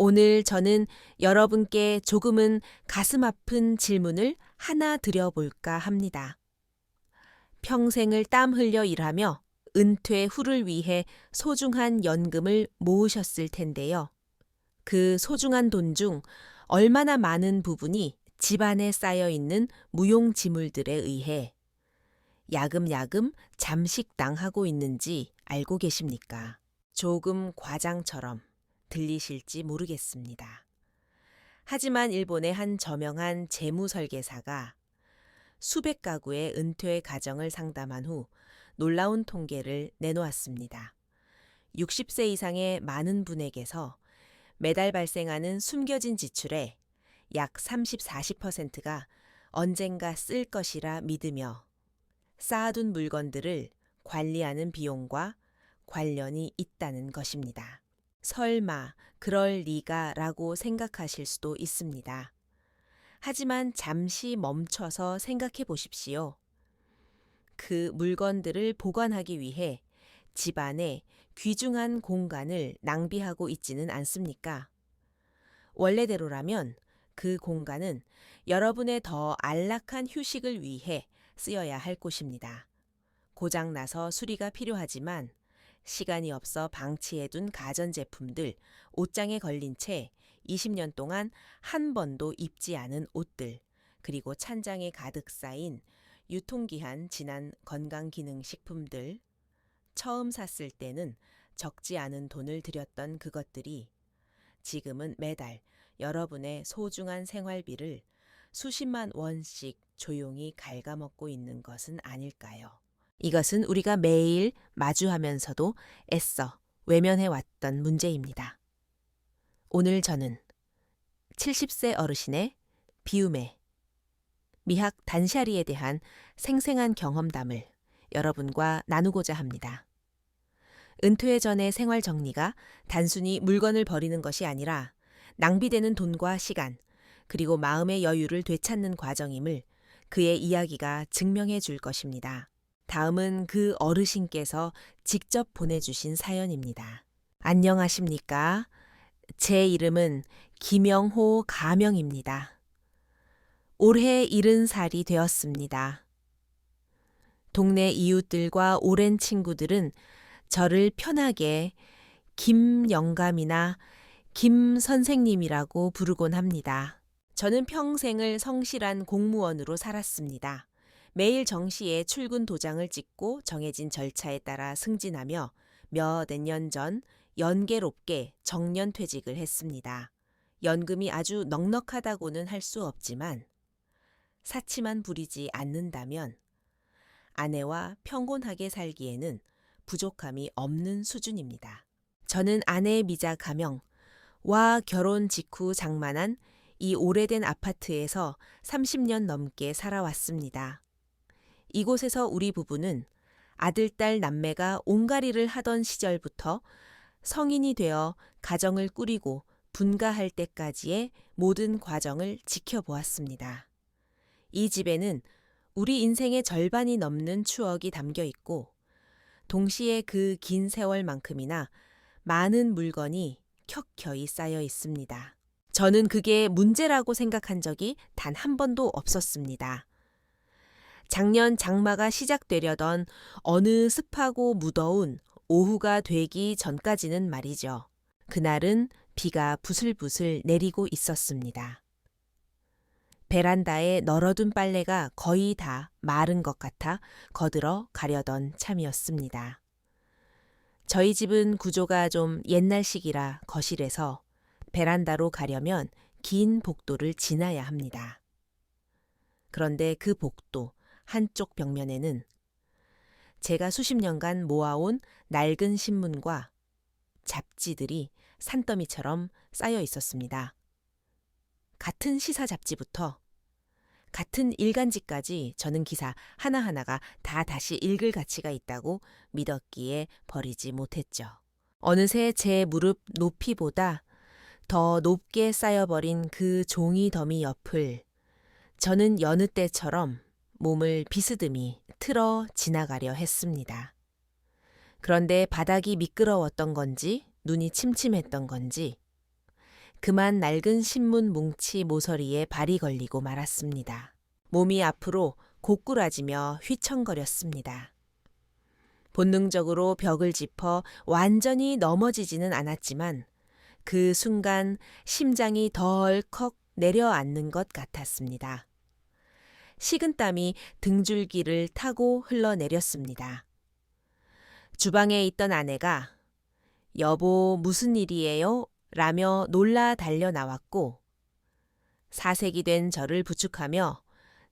오늘 저는 여러분께 조금은 가슴 아픈 질문을 하나 드려볼까 합니다. 평생을 땀 흘려 일하며 은퇴 후를 위해 소중한 연금을 모으셨을 텐데요. 그 소중한 돈 중 얼마나 많은 부분이 집안에 쌓여 있는 무용지물들에 의해 야금야금 잠식당하고 있는지 알고 계십니까? 조금 과장처럼 들리실지 모르겠습니다. 하지만 일본의 한 저명한 재무설계사가 수백 가구의 은퇴 가정을 상담한 후 놀라운 통계를 내놓았습니다. 60세 이상의 많은 분에게서 매달 발생하는 숨겨진 지출의 약 30, 40%가 언젠가 쓸 것이라 믿으며 쌓아둔 물건들을 관리하는 비용과 관련이 있다는 것입니다. 설마 그럴 리가 라고 생각하실 수도 있습니다. 하지만 잠시 멈춰서 생각해 보십시오. 그 물건들을 보관하기 위해 집안에 귀중한 공간을 낭비하고 있지는 않습니까? 원래대로라면 그 공간은 여러분의 더 안락한 휴식을 위해 쓰여야 할 곳입니다. 고장나서 수리가 필요하지만 시간이 없어 방치해둔 가전제품들, 옷장에 걸린 채 20년 동안 한 번도 입지 않은 옷들, 그리고 찬장에 가득 쌓인 유통기한 지난 건강기능식품들, 처음 샀을 때는 적지 않은 돈을 들였던 그것들이 지금은 매달 여러분의 소중한 생활비를 수십만 원씩 조용히 갉아먹고 있는 것은 아닐까요? 이것은 우리가 매일 마주하면서도 애써 외면해왔던 문제입니다. 오늘 저는 70세 어르신의 비움에 미학 단샤리에 대한 생생한 경험담을 여러분과 나누고자 합니다. 은퇴 전의 생활 정리가 단순히 물건을 버리는 것이 아니라 낭비되는 돈과 시간, 그리고 마음의 여유를 되찾는 과정임을 그의 이야기가 증명해 줄 것입니다. 다음은 그 어르신께서 직접 보내주신 사연입니다. 안녕하십니까? 제 이름은 김영호 가명입니다. 올해 70살이 되었습니다. 동네 이웃들과 오랜 친구들은 저를 편하게 김영감이나 김 선생님이라고 부르곤 합니다. 저는 평생을 성실한 공무원으로 살았습니다. 매일 정시에 출근 도장을 찍고 정해진 절차에 따라 승진하며 몇몇 년 전 연계롭게 정년퇴직을 했습니다. 연금이 아주 넉넉하다고는 할 수 없지만 사치만 부리지 않는다면 아내와 평온하게 살기에는 부족함이 없는 수준입니다. 저는 아내의 미자 가명와 결혼 직후 장만한 이 오래된 아파트에서 30년 넘게 살아왔습니다. 이곳에서 우리 부부는 아들, 딸, 남매가 온가리를 하던 시절부터 성인이 되어 가정을 꾸리고 분가할 때까지의 모든 과정을 지켜보았습니다. 이 집에는 우리 인생의 절반이 넘는 추억이 담겨 있고 동시에 그 긴 세월만큼이나 많은 물건이 켜켜이 쌓여 있습니다. 저는 그게 문제라고 생각한 적이 단 한 번도 없었습니다. 작년 장마가 시작되려던 어느 습하고 무더운 오후가 되기 전까지는 말이죠. 그날은 비가 부슬부슬 내리고 있었습니다. 베란다에 널어둔 빨래가 거의 다 마른 것 같아 거들어 가려던 참이었습니다. 저희 집은 구조가 좀 옛날식이라 거실에서 베란다로 가려면 긴 복도를 지나야 합니다. 그런데 그 복도 한쪽 벽면에는 제가 수십 년간 모아온 낡은 신문과 잡지들이 산더미처럼 쌓여 있었습니다. 같은 시사 잡지부터 같은 일간지까지 저는 기사 하나하나가 다 다시 읽을 가치가 있다고 믿었기에 버리지 못했죠. 어느새 제 무릎 높이보다 더 높게 쌓여버린 그 종이 더미 옆을 저는 여느 때처럼 몸을 비스듬히 틀어 지나가려 했습니다. 그런데 바닥이 미끄러웠던 건지 눈이 침침했던 건지 그만 낡은 신문 뭉치 모서리에 발이 걸리고 말았습니다. 몸이 앞으로 고꾸라지며 휘청거렸습니다. 본능적으로 벽을 짚어 완전히 넘어지지는 않았지만 그 순간 심장이 덜컥 내려앉는 것 같았습니다. 식은땀이 등줄기를 타고 흘러내렸습니다. 주방에 있던 아내가 "여보, 무슨 일이에요?" 라며 놀라 달려 나왔고, 사색이 된 저를 부축하며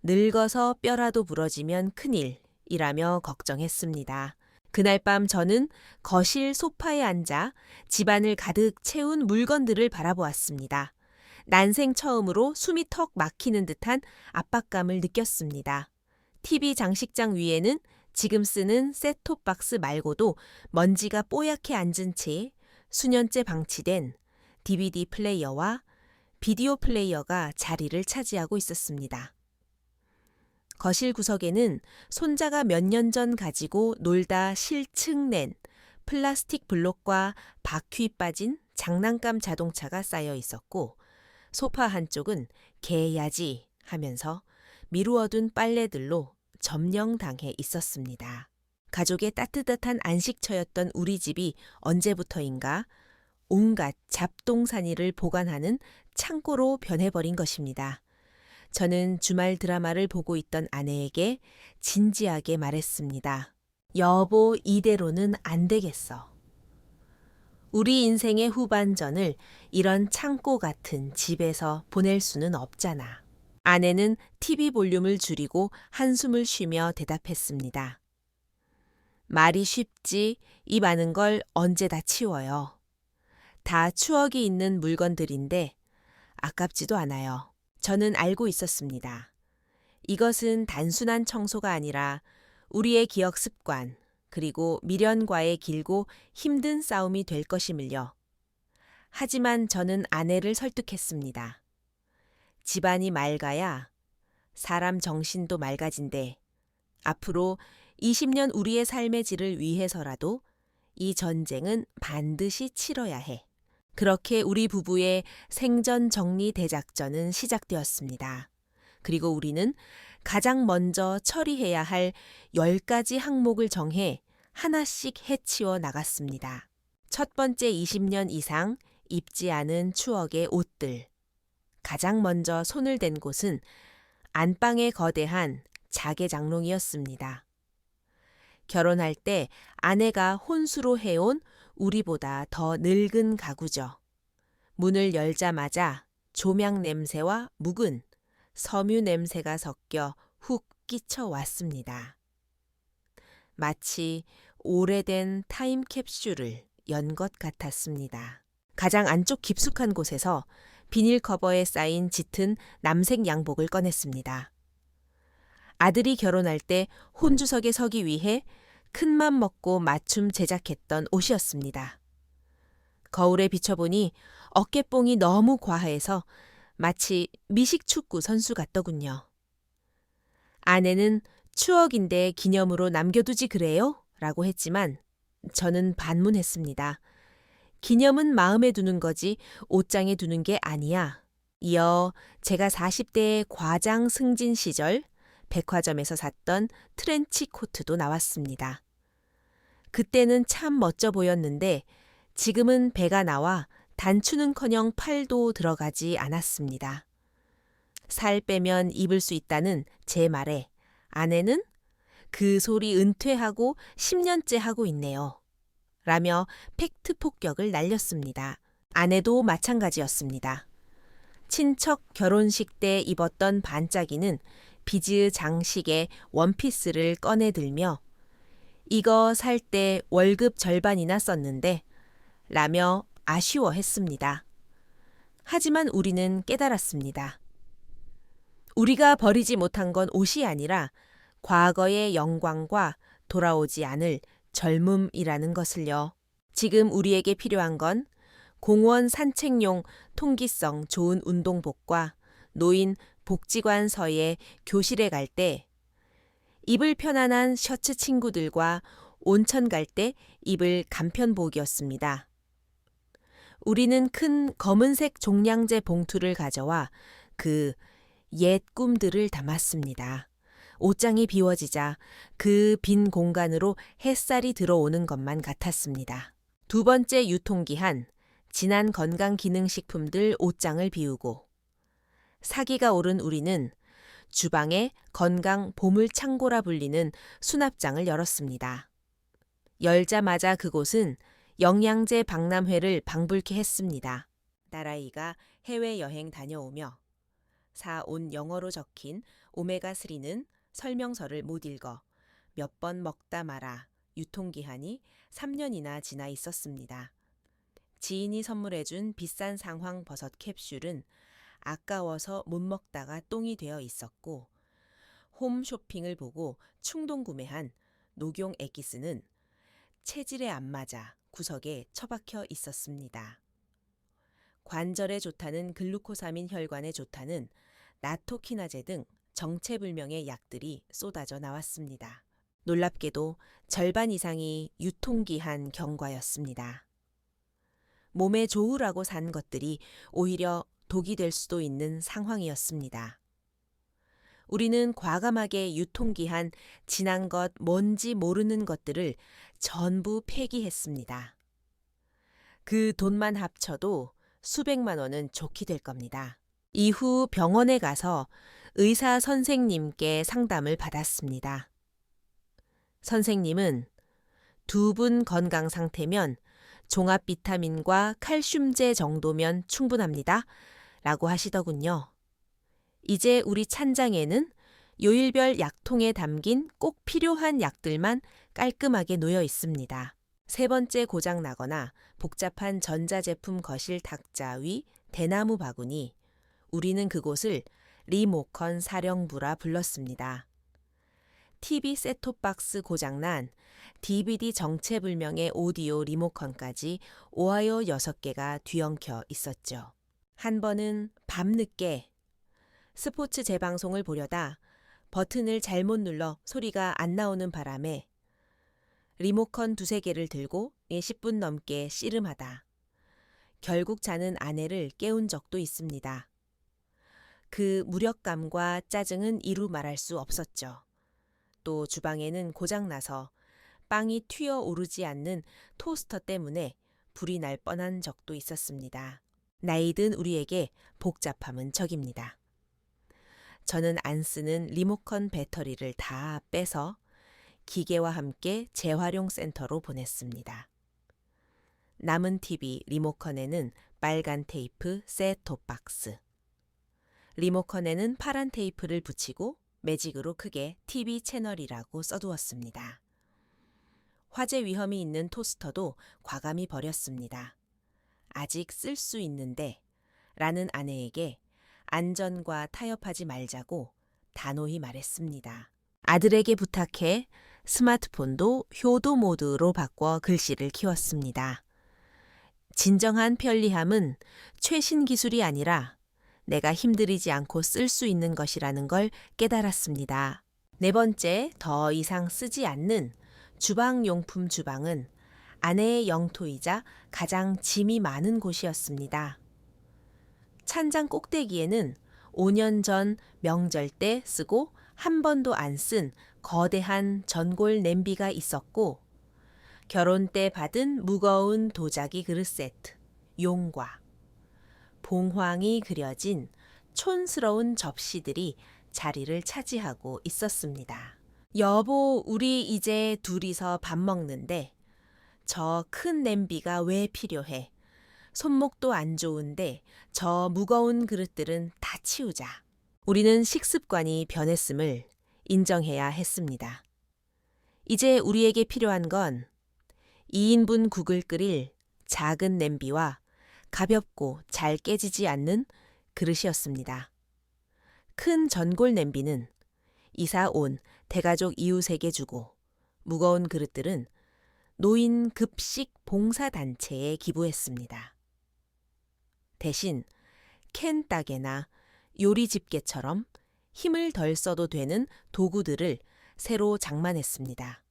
"늙어서 뼈라도 부러지면 큰일이라며 걱정했습니다. 그날 밤 저는 거실 소파에 앉아 집안을 가득 채운 물건들을 바라보았습니다. 난생 처음으로 숨이 턱 막히는 듯한 압박감을 느꼈습니다. TV 장식장 위에는 지금 쓰는 셋톱박스 말고도 먼지가 뽀얗게 앉은 채 수년째 방치된 DVD 플레이어와 비디오 플레이어가 자리를 차지하고 있었습니다. 거실 구석에는 손자가 몇 년 전 가지고 놀다 실측 낸 플라스틱 블록과 바퀴 빠진 장난감 자동차가 쌓여 있었고, 소파 한쪽은 개야지 하면서 미루어둔 빨래들로 점령당해 있었습니다. 가족의 따뜻한 안식처였던 우리 집이 언제부터인가 온갖 잡동사니를 보관하는 창고로 변해버린 것입니다. 저는 주말 드라마를 보고 있던 아내에게 진지하게 말했습니다. "여보, 이대로는 안 되겠어. 우리 인생의 후반전을 이런 창고 같은 집에서 보낼 수는 없잖아." 아내는 TV 볼륨을 줄이고 한숨을 쉬며 대답했습니다. "말이 쉽지 이 많은 걸 언제 다 치워요. 다 추억이 있는 물건들인데 아깝지도 않아요." 저는 알고 있었습니다. 이것은 단순한 청소가 아니라 우리의 기억 습관, 그리고 미련과의 길고 힘든 싸움이 될 것임을요. 하지만 저는 아내를 설득했습니다. 집안이 맑아야 사람 정신도 맑아진대. 앞으로 20년 우리의 삶의 질을 위해서라도 이 전쟁은 반드시 치러야 해. 그렇게 우리 부부의 생전 정리 대작전은 시작되었습니다. 그리고 우리는 가장 먼저 처리해야 할 10가지 항목을 정해 하나씩 해치워 나갔습니다. 첫 번째, 20년 이상 입지 않은 추억의 옷들. 가장 먼저 손을 댄 곳은 안방의 거대한 자개장롱이었습니다. 결혼할 때 아내가 혼수로 해온 우리보다 더 늙은 가구죠. 문을 열자마자 조명 냄새와 묵은 섬유 냄새가 섞여 훅 끼쳐왔습니다. 마치 오래된 타임캡슐을 연 것 같았습니다. 가장 안쪽 깊숙한 곳에서 비닐 커버에 쌓인 짙은 남색 양복을 꺼냈습니다. 아들이 결혼할 때 혼주석에 서기 위해 큰맘 먹고 맞춤 제작했던 옷이었습니다. 거울에 비춰보니 어깨뽕이 너무 과해서 마치 미식축구 선수 같더군요. 아내는 "추억인데 기념으로 남겨두지 그래요?" 라고 했지만 저는 반문했습니다. 기념은 마음에 두는 거지 옷장에 두는 게 아니야. 이어 제가 40대의 과장 승진 시절 백화점에서 샀던 트렌치 코트도 나왔습니다. 그때는 참 멋져 보였는데 지금은 배가 나와 단추는커녕 팔도 들어가지 않았습니다. 살 빼면 입을 수 있다는 제 말에 아내는 "그 소리 은퇴하고 10년째 하고 있네요." 라며 팩트 폭격을 날렸습니다. 아내도 마찬가지였습니다. 친척 결혼식 때 입었던 반짝이는 비즈 장식의 원피스를 꺼내들며 "이거 살 때 월급 절반이나 썼는데" 라며 아쉬워했습니다. 하지만 우리는 깨달았습니다. 우리가 버리지 못한 건 옷이 아니라 과거의 영광과 돌아오지 않을 젊음이라는 것을요. 지금 우리에게 필요한 건 공원 산책용 통기성 좋은 운동복과 노인 복지관서에 교실에 갈 때 입을 편안한 셔츠 친구들과 온천 갈 때 입을 간편복이었습니다. 우리는 큰 검은색 종량제 봉투를 가져와 그 옛 꿈들을 담았습니다. 옷장이 비워지자 그 빈 공간으로 햇살이 들어오는 것만 같았습니다. 두 번째 유통기한, 진한 건강기능식품들 옷장을 비우고 사기가 오른 우리는 주방에 건강 보물창고라 불리는 수납장을 열었습니다. 열자마자 그곳은 영양제 박람회를 방불케 했습니다. 딸아이가 해외여행 다녀오며 사온 영어로 적힌 오메가3는 설명서를 못 읽어 몇 번 먹다 말아 유통기한이 3년이나 지나 있었습니다. 지인이 선물해준 비싼 상황 버섯 캡슐은 아까워서 못 먹다가 똥이 되어 있었고 홈쇼핑을 보고 충동 구매한 녹용 엑기스는 체질에 안 맞아 구석에 처박혀 있었습니다. 관절에 좋다는 글루코사민, 혈관에 좋다는 나토키나제 등 정체불명의 약들이 쏟아져 나왔습니다. 놀랍게도 절반 이상이 유통기한 경과였습니다. 몸에 좋으라고 산 것들이 오히려 독이 될 수도 있는 상황이었습니다. 우리는 과감하게 유통기한 지난 것, 뭔지 모르는 것들을 전부 폐기했습니다. 그 돈만 합쳐도 수백만 원은 좋게 될 겁니다. 이후 병원에 가서 의사 선생님께 상담을 받았습니다. 선생님은 두 분 건강 상태면 종합 비타민과 칼슘제 정도면 충분합니다. 라고 하시더군요. 이제 우리 찬장에는 요일별 약통에 담긴 꼭 필요한 약들만 깔끔하게 놓여 있습니다. 세 번째 고장 나거나 복잡한 전자제품 거실 탁자 위 대나무 바구니, 우리는 그곳을 리모컨 사령부라 불렀습니다. TV 셋톱박스 고장난 DVD 정체불명의 오디오 리모컨까지 오하이오 6개가 뒤엉켜 있었죠. 한 번은 밤늦게 스포츠 재방송을 보려다 버튼을 잘못 눌러 소리가 안 나오는 바람에 리모컨 2-3개를 들고 10분 넘게 씨름하다 결국 자는 아내를 깨운 적도 있습니다. 그 무력감과 짜증은 이루 말할 수 없었죠. 또 주방에는 고장나서 빵이 튀어오르지 않는 토스터 때문에 불이 날 뻔한 적도 있었습니다. 나이든 우리에게 복잡함은 적입니다. 저는 안 쓰는 리모컨 배터리를 다 빼서 기계와 함께 재활용 센터로 보냈습니다. 남은 TV 리모컨에는 빨간 테이프 셋톱 박스, 리모컨에는 파란 테이프를 붙이고 매직으로 크게 TV 채널이라고 써두었습니다. 화재 위험이 있는 토스터도 과감히 버렸습니다. 아직 쓸 수 있는데 라는 아내에게 안전과 타협하지 말자고 단호히 말했습니다. 아들에게 부탁해 스마트폰도 효도 모드로 바꿔 글씨를 키웠습니다. 진정한 편리함은 최신 기술이 아니라 내가 힘들이지 않고 쓸 수 있는 것이라는 걸 깨달았습니다. 네 번째, 더 이상 쓰지 않는 주방용품 주방은 아내의 영토이자 가장 짐이 많은 곳이었습니다. 찬장 꼭대기에는 5년 전 명절 때 쓰고 한 번도 안 쓴 거대한 전골 냄비가 있었고 결혼 때 받은 무거운 도자기 그릇 세트, 용과 봉황이 그려진 촌스러운 접시들이 자리를 차지하고 있었습니다. 여보, 우리 이제 둘이서 밥 먹는데 저 큰 냄비가 왜 필요해? 손목도 안 좋은데 저 무거운 그릇들은 다 치우자. 우리는 식습관이 변했음을 인정해야 했습니다. 이제 우리에게 필요한 건 2인분 국을 끓일 작은 냄비와 가볍고 잘 깨지지 않는 그릇이었습니다. 큰 전골 냄비는 이사 온 대가족 이웃에게 주고 무거운 그릇들은 노인 급식 봉사단체에 기부했습니다. 대신 캔 따개나 요리 집게처럼 힘을 덜 써도 되는 도구들을 새로 장만했습니다.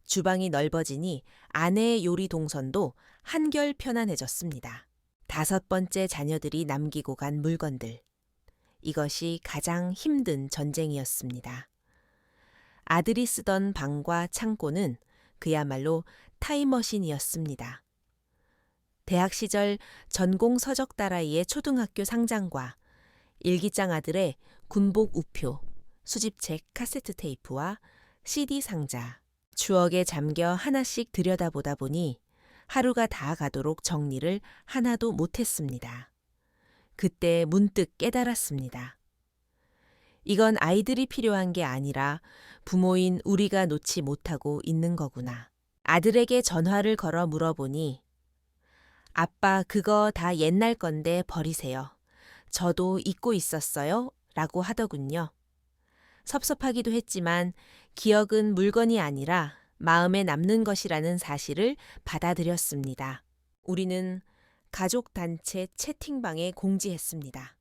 주방이 넓어지니 아내의 요리 동선도 한결 편안해졌습니다. 5번째 자녀들이 남기고 간 물건들. 이것이 가장 힘든 전쟁이었습니다. 아들이 쓰던 방과 창고는 그야말로 타임머신이었습니다. 대학 시절 전공 서적 따라이의 초등학교 상장과 일기장 아들의 군복 우표, 수집책 카세트 테이프와 CD 상자, 추억에 잠겨 하나씩 들여다보다 보니 하루가 다 가도록 정리를 하나도 못했습니다. 그때 문득 깨달았습니다. 이건 아이들이 필요한 게 아니라 부모인 우리가 놓지 못하고 있는 거구나. 아들에게 전화를 걸어 물어보니 아빠 그거 다 옛날 건데 버리세요. 저도 잊고 있었어요. 라고 하더군요. 섭섭하기도 했지만 기억은 물건이 아니라 마음에 남는 것이라는 사실을 받아들였습니다. 우리는 가족단체 채팅방에 공지했습니다.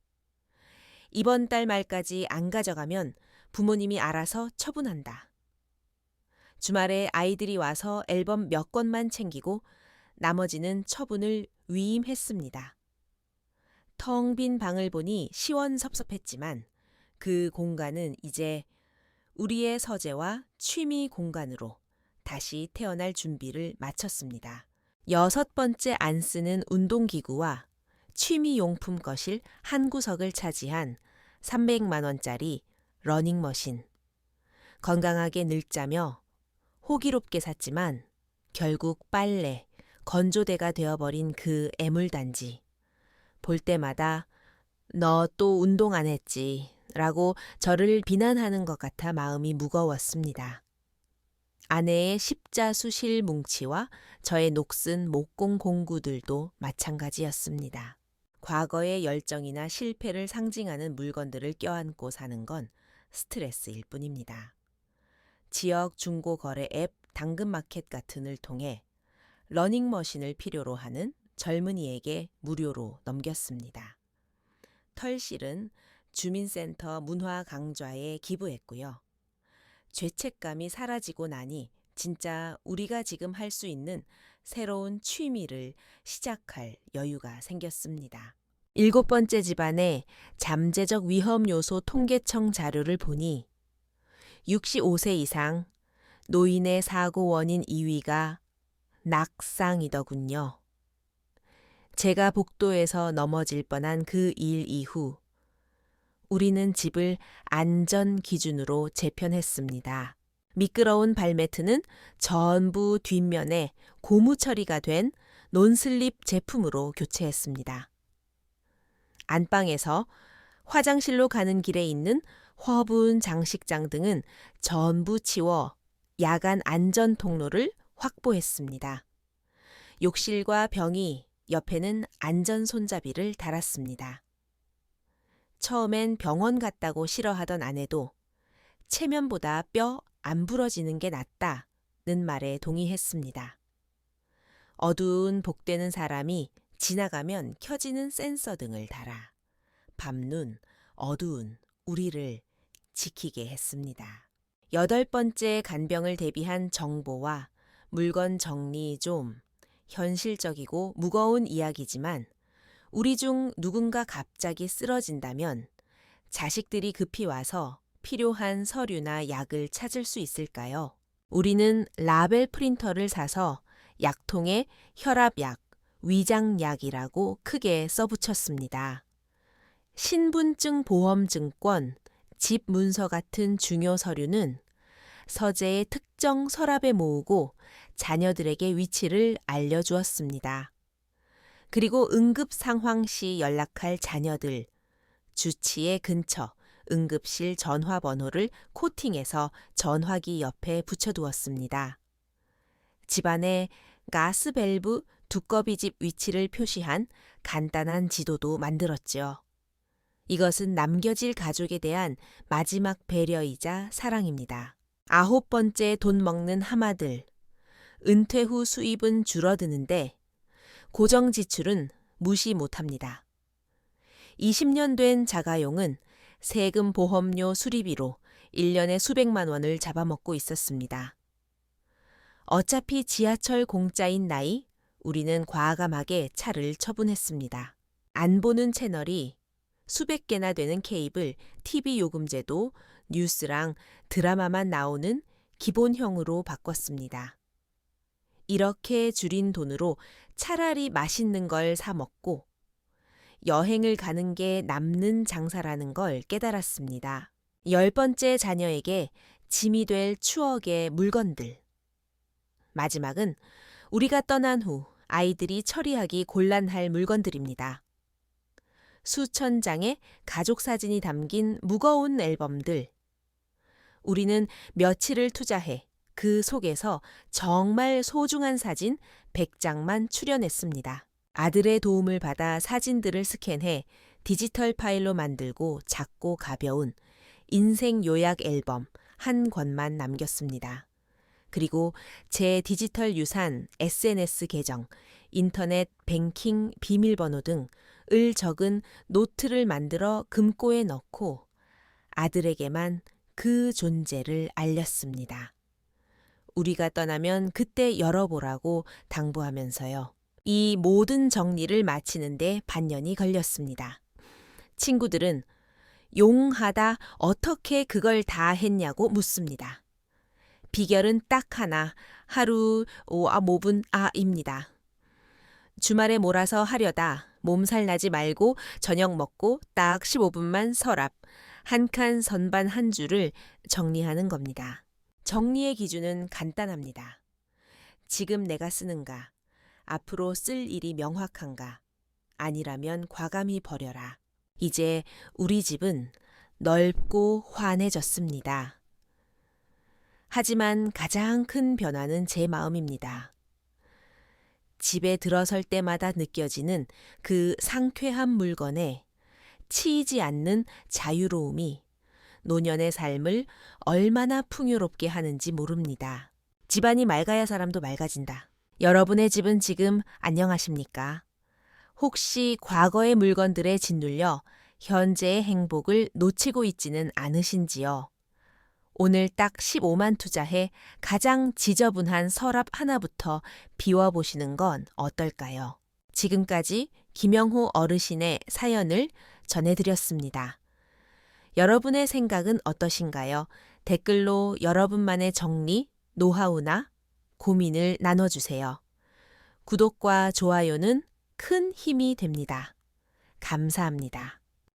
이번 달 말까지 안 가져가면 부모님이 알아서 처분한다. 주말에 아이들이 와서 앨범 몇 권만 챙기고 나머지는 처분을 위임했습니다. 텅 빈 방을 보니 시원섭섭했지만 그 공간은 이제 우리의 서재와 취미 공간으로 다시 태어날 준비를 마쳤습니다. 6번째 안 쓰는 운동기구와 취미용품 거실 한 구석을 차지한 300만 원짜리 러닝머신. 건강하게 늙자며 호기롭게 샀지만 결국 빨래, 건조대가 되어버린 그 애물단지. 볼 때마다 너 또 운동 안 했지 라고 저를 비난하는 것 같아 마음이 무거웠습니다. 아내의 십자수실 뭉치와 저의 녹슨 목공 공구들도 마찬가지였습니다. 과거의 열정이나 실패를 상징하는 물건들을 껴안고 사는 건 스트레스일 뿐입니다. 지역 중고거래 앱 당근마켓 같은을 통해 러닝머신을 필요로 하는 젊은이에게 무료로 넘겼습니다. 털실은 주민센터 문화강좌에 기부했고요. 죄책감이 사라지고 나니 진짜 우리가 지금 할 수 있는 새로운 취미를 시작할 여유가 생겼습니다. 7번째 집안의 잠재적 위험 요소 통계청 자료를 보니 65세 이상 노인의 사고 원인 2위가 낙상이더군요. 제가 복도에서 넘어질 뻔한 그 일 이후 우리는 집을 안전 기준으로 재편했습니다. 미끄러운 발매트는 전부 뒷면에 고무 처리가 된 논슬립 제품으로 교체했습니다. 안방에서 화장실로 가는 길에 있는 화분 장식장 등은 전부 치워 야간 안전 통로를 확보했습니다. 욕실과 병이 옆에는 안전 손잡이를 달았습니다. 처음엔 병원 갔다고 싫어하던 아내도 체면보다 뼈 안 부러지는 게 낫다는 말에 동의했습니다. 어두운 복되는 사람이 지나가면 켜지는 센서 등을 달아 밤눈, 어두운 우리를 지키게 했습니다. 8번째 간병을 대비한 정보와 물건 정리 좀 현실적이고 무거운 이야기지만 우리 중 누군가 갑자기 쓰러진다면 자식들이 급히 와서 필요한 서류나 약을 찾을 수 있을까요? 우리는 라벨 프린터를 사서 약통에 혈압약, 위장약이라고 크게 써붙였습니다. 신분증 보험증권, 집 문서 같은 중요 서류는 서재의 특정 서랍에 모으고 자녀들에게 위치를 알려주었습니다. 그리고 응급 상황 시 연락할 자녀들, 주치의 근처, 응급실 전화번호를 코팅해서 전화기 옆에 붙여두었습니다. 집안에 가스밸브 두꺼비집 위치를 표시한 간단한 지도도 만들었죠. 이것은 남겨질 가족에 대한 마지막 배려이자 사랑입니다. 9번째 돈 먹는 하마들. 은퇴 후 수입은 줄어드는데 고정 지출은 무시 못합니다. 20년 된 자가용은 세금 보험료 수리비로 1년에 수백만 원을 잡아먹고 있었습니다. 어차피 지하철 공짜인 나이, 우리는 과감하게 차를 처분했습니다. 안 보는 채널이 수백 개나 되는 케이블, TV 요금제도 뉴스랑 드라마만 나오는 기본형으로 바꿨습니다. 이렇게 줄인 돈으로 차라리 맛있는 걸 사 먹고 여행을 가는 게 남는 장사라는 걸 깨달았습니다. 10번째 자녀에게 짐이 될 추억의 물건들. 마지막은 우리가 떠난 후 아이들이 처리하기 곤란할 물건들입니다. 수천 장의 가족 사진이 담긴 무거운 앨범들. 우리는 며칠을 투자해 그 속에서 정말 소중한 사진 100장만 추려냈습니다. 아들의 도움을 받아 사진들을 스캔해 디지털 파일로 만들고 작고 가벼운 인생 요약 앨범 한 권만 남겼습니다. 그리고 제 디지털 유산, SNS 계정, 인터넷 뱅킹 비밀번호 등을 적은 노트를 만들어 금고에 넣고 아들에게만 그 존재를 알렸습니다. 우리가 떠나면 그때 열어보라고 당부하면서요. 이 모든 정리를 마치는데 반년이 걸렸습니다. 친구들은 용하다 어떻게 그걸 다 했냐고 묻습니다. 비결은 딱 하나, 하루 5분 입니다. 주말에 몰아서 하려다 몸살 나지 말고 저녁 먹고 딱 15분만 서랍, 한 칸 선반 한 줄을 정리하는 겁니다. 정리의 기준은 간단합니다. 지금 내가 쓰는가? 앞으로 쓸 일이 명확한가? 아니라면 과감히 버려라. 이제 우리 집은 넓고 환해졌습니다. 하지만 가장 큰 변화는 제 마음입니다. 집에 들어설 때마다 느껴지는 그 상쾌한 물건에 치이지 않는 자유로움이 노년의 삶을 얼마나 풍요롭게 하는지 모릅니다. 집안이 맑아야 사람도 맑아진다. 여러분의 집은 지금 안녕하십니까? 혹시 과거의 물건들에 짓눌려 현재의 행복을 놓치고 있지는 않으신지요? 오늘 딱 15만 투자해 가장 지저분한 서랍 하나부터 비워보시는 건 어떨까요? 지금까지 김영호 어르신의 사연을 전해드렸습니다. 여러분의 생각은 어떠신가요? 댓글로 여러분만의 정리, 노하우나 고민을 나눠주세요. 구독과 좋아요는 큰 힘이 됩니다. 감사합니다.